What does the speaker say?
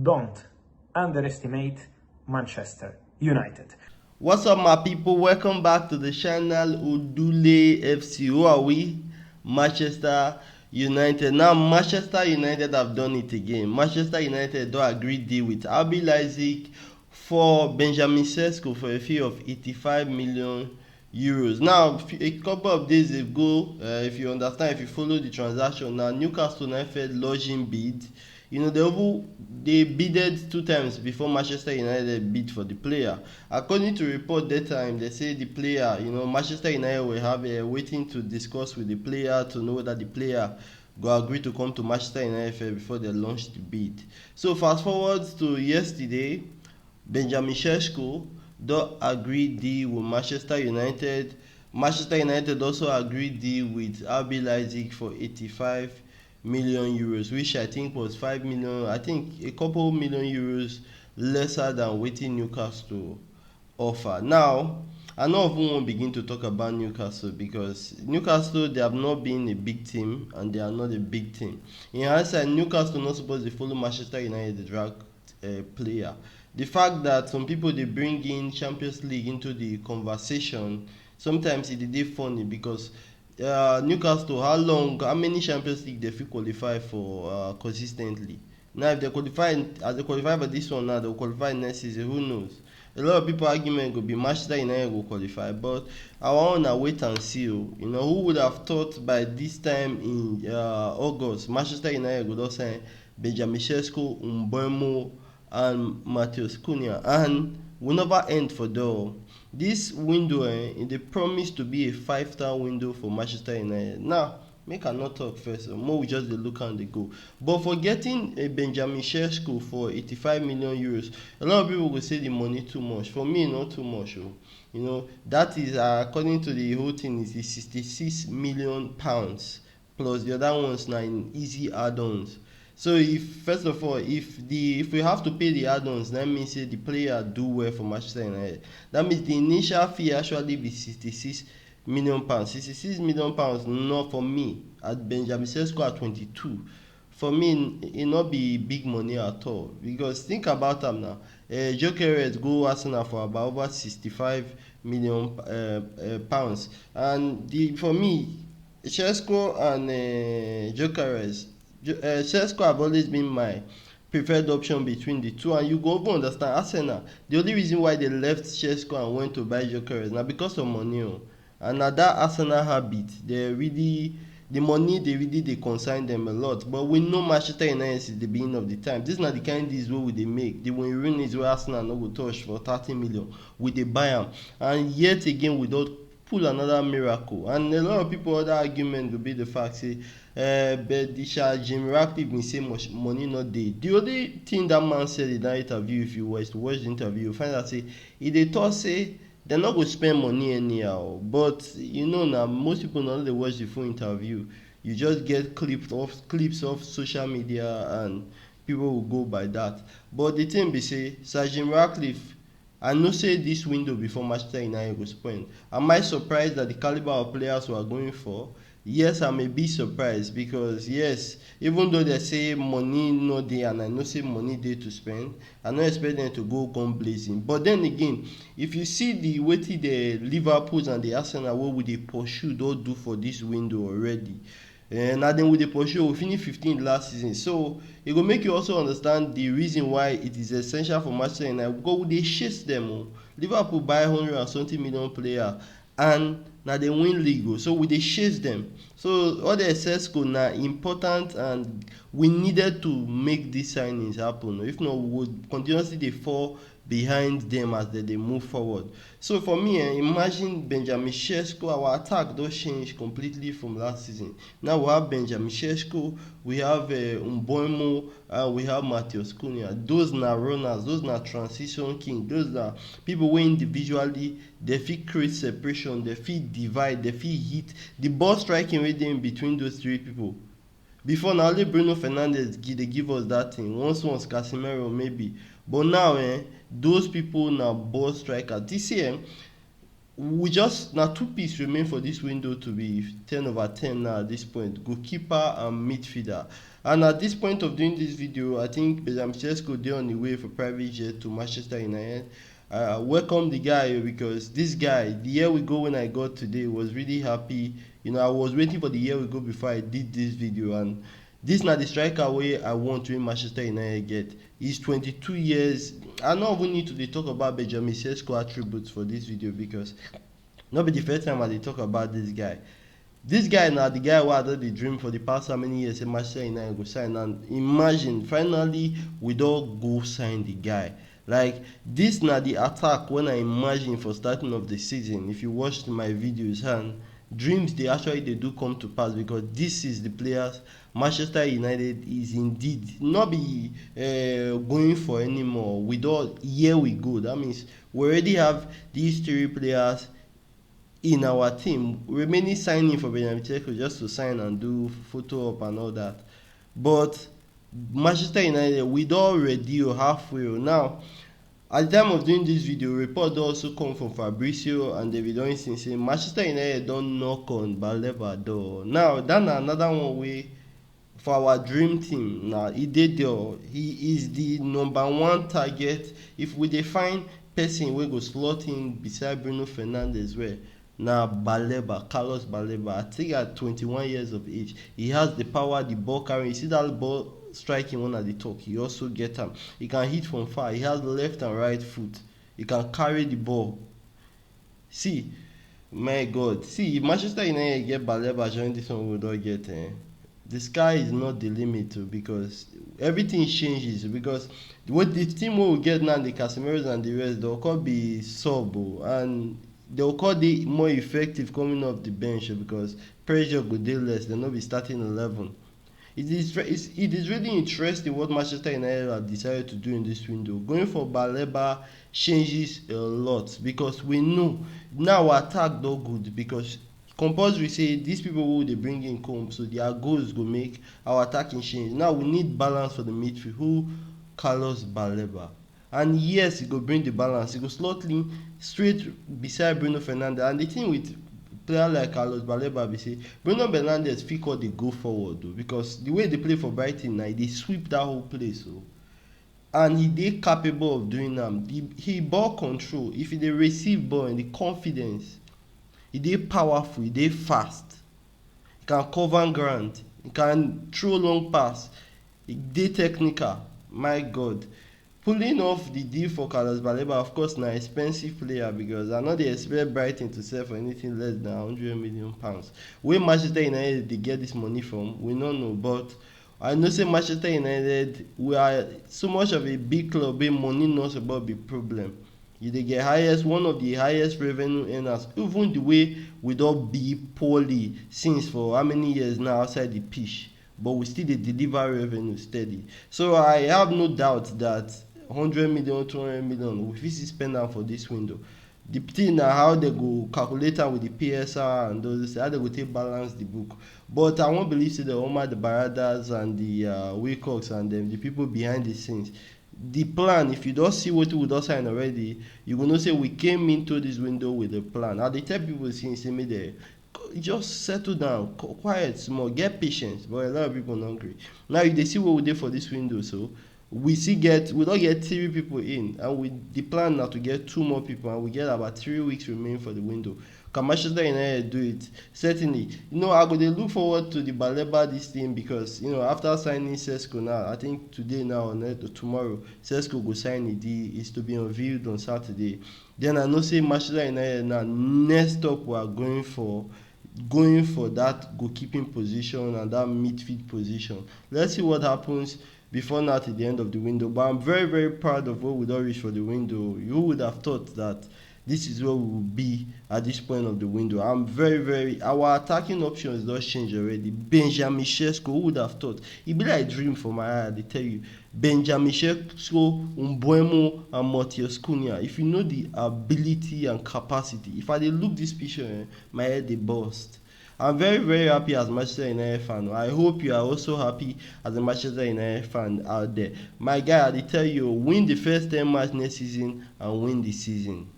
Don't underestimate Manchester United. What's up, my people? Welcome back to the channel Udule FC. Who are we? Manchester United. Now, Manchester United have done it again. Manchester United don't agree deal with RB Leipzig for Benjamin Šeško for a fee of 85 million euros. Now, a couple of days ago, if you understand, if you follow the transaction, now Newcastle United lodging bid. You know, they bidded 2 times before Manchester United bid for the player. According to report that time, they say the player, Manchester United will have a waiting to discuss with the player to know that the player go agree to come to Manchester United before they launch the bid. So fast forward to yesterday, Benjamin Šeško don't agree deal with Manchester United. Manchester United also agreed deal with RB Leipzig for 85 million euros, which I think was 5 million, I think a couple million euros lesser than waiting Newcastle offer. Now, I know of won't begin to talk about Newcastle because Newcastle, they have not been a big team and they are not a big team. In hindsight, Newcastle not supposed to follow Manchester United draft player. The fact that some people they bring in Champions League into the conversation, sometimes it is funny because Newcastle, how many Champions League they feel qualify for consistently? Now, if they qualify, as they qualify for this one now, they'll qualify next season. Who knows? A lot of people argument will be Manchester United will qualify, but I want to wait and see. Who would have thought by this time in August, Manchester United would also sign Benjamin Šeško, Mbeumo, and Matheus Cunha, and will never end for them. This window, they promise to be a 5-star window for Manchester United. Now, make I not talk first, more we just look and they go. But for getting a Benjamin Šeško for 85 million euros, a lot of people will say the money too much. For me, not too much. That is according to the whole thing is 66 million pounds plus the other ones now in easy add-ons. So if first of all, if we have to pay the add-ons, that means the player do well for Manchester United. That means the initial fee actually be 66 million pounds. 66 million pounds not for me at Benjamin Šeško at 22. For me, it not be big money at all. Because think about them now. Gyökeres go Arsenal for about over 65 million pounds. And for me, Šeško and Gyökeres, Sesko have always been my preferred option between the two, and you go over understand Arsenal. The only reason why they left Sesko and went to buy Gyökeres now because of money, and now that Arsenal habit, the money they consign them a lot. But we know Manchester United since the beginning of the time. This is not the kind deals where they make. The when you win is where Arsenal no go touch for 30 million. We they buy them, and yet again we don't pull another miracle. And a lot of people other argument will be the fact say but the Jim Ratcliffe been say much money not there. The only thing that man said in that interview, if you was to watch the interview, you find out say they thought say they're not going to spend money anyhow. But now most people not they watch the full interview. You just get clips off social media and people will go by that. But the thing be say Sir Jim Ratcliffe, I know say this window before Manchester United will spend. Am I surprised that the caliber of players we are going for? Yes, I'm a bit surprised because yes, even though they say money no there and I know say money there to spend, I don't expect them to go gun blazing. But then again, if you see the way the Liverpool and the Arsenal what would they pursue don't do for this window already. And now then with the pursue we finished 15th last season. So it will make you also understand the reason why it is essential for Manchester United. Go they chase them. Liverpool buy 170 million player and now they win league. So we they chase them. So all the Sesko now important and we needed to make these signings happen. If not, we would continuously they fall behind them as they move forward. So for me, imagine Benjamin Šeško, our attack does change completely from last season. Now we have Benjamin Šeško, we have Mbeumo, and we have Matheus Cunha. Those na runners, those na transition king, those na people where individually they fit create separation, they fit divide, they fit hit. The ball striking with them between those three people. Before now only Bruno Fernandes they give us that thing. Once Casemiro maybe. But now those people now ball striker. This year we just now 2 pieces remain for this window to be 10/10 now at this point: goalkeeper and midfielder. And at this point of doing this video, I think Benjamin Šeško dey on the way for private jet to Manchester United. Welcome the guy, because this guy, the year we go when I got today, was really happy. I was waiting for the year we go before I did this video, and this na the striker way I want to Manchester United get. He's 22 years. I don't even need to talk about Benjamin Šeško attributes for this video, because not be the first time I talk about this guy. This guy now, the guy who I did the dream for the past how many years, Manchester United go sign, and imagine finally we don't go sign the guy. Like, this now the attack when I imagine for starting of the season. If you watched my videos, and dreams they do come to pass, because this is the players Manchester United is indeed not be going for anymore. With all, here we go. That means we already have these 3 players in our team. Remaining signing for Benjamin Šeško just to sign and do photo up and all that. But Manchester United, we don't already halfway now. At the time of doing this video, report also come from Fabrizio and David Oinson saying Manchester United don't knock on Baleba door. Now, that's another one way for our dream team. Now, he did there. He is the #1 target. If we define person we go slot in beside Bruno Fernandes, where now Baleba, Carlos Baleba, I think at 21 years of age, he has the power, the ball carrying. You see that ball striking one at the top, he also get him. He can hit from far. He has left and right foot. He can carry the ball. See, my God. See, if Manchester United get Baleba join this one, we don't get. The sky is not the limit too, because everything changes. Because what the team will get now, the Casemiros and the rest, they'll call be sub, and they'll call the more effective coming off the bench, because pressure go dey less. They'll not be starting 11. It is really interesting what Manchester United have decided to do in this window. Going for Baleba changes a lot, because we know now our attack don't good, because compulsory say these people who they bring in come, so their goals go make our attacking change. Now we need balance for the midfield. Who? Carlos Baleba. And yes, he go bring the balance. He go slot in straight beside Bruno Fernandes. And the thing with player like Carlos Baleba be say Bruno Fernandes fit call the go forward though, because the way they play for Brighton now, they sweep that whole place. So, and he dey capable of doing them. He ball control. If he receive ball and the confidence, he dey powerful, he dey fast, he can cover ground, he can throw long pass, he dey technical. My God. Pulling off the deal for Carlos Baleba, of course, na expensive player, because I know they expect Brighton to sell for anything less than £100 million. Where Manchester United they get this money from, we don't know. But I know say Manchester United, we are so much of a big club where money not about be problem. They get one of the highest revenue earners, even the way we don't be poorly since for how many years now outside the pitch, but we still deliver revenue steady. So I have no doubt that 100 million, 200 million, we fit spend am for this window. The thing na how they go calculate am with the PSR and those, how they go take balance the book. But I won't believe say the Omar, the Baradas and the Wilcox and them, the people behind the scenes. The plan, if you don't see what we don't sign already, you will know say we came into this window with a plan. Now they tell people since me there, just settle down, quiet, small, get patience. But a lot of people not agree. Now if they see what we did for this window, so we don't get 3 people in, and the plan now to get 2 more people, and we get about 3 weeks remaining for the window. Can Manchester United do it? Certainly. I go dey look forward to the Baleba this thing, because after signing Sesko now, I think today now or tomorrow, Sesko go sign the deal. Is to be unveiled on Saturday. Then I know say Manchester United now next up we are going for that goalkeeping position and that midfield position. Let's see what happens before now to the end of the window. But I'm very, very proud of what we don't reach for the window. You would have thought that this is where we will be at this point of the window. I'm very, our attacking options don't change already. Benjamin Šeško, who would have thought? It be like a dream for my eye, they tell you. Benjamin Šeško, Umbuemo, and Matheus Cunha. If you know the ability and capacity, if I look this picture, my head they burst. I'm very, very happy as a Manchester United fan. I hope you are also happy as a Manchester United fan out there. My guy, I tell you, win the first 10 match next season and win the season.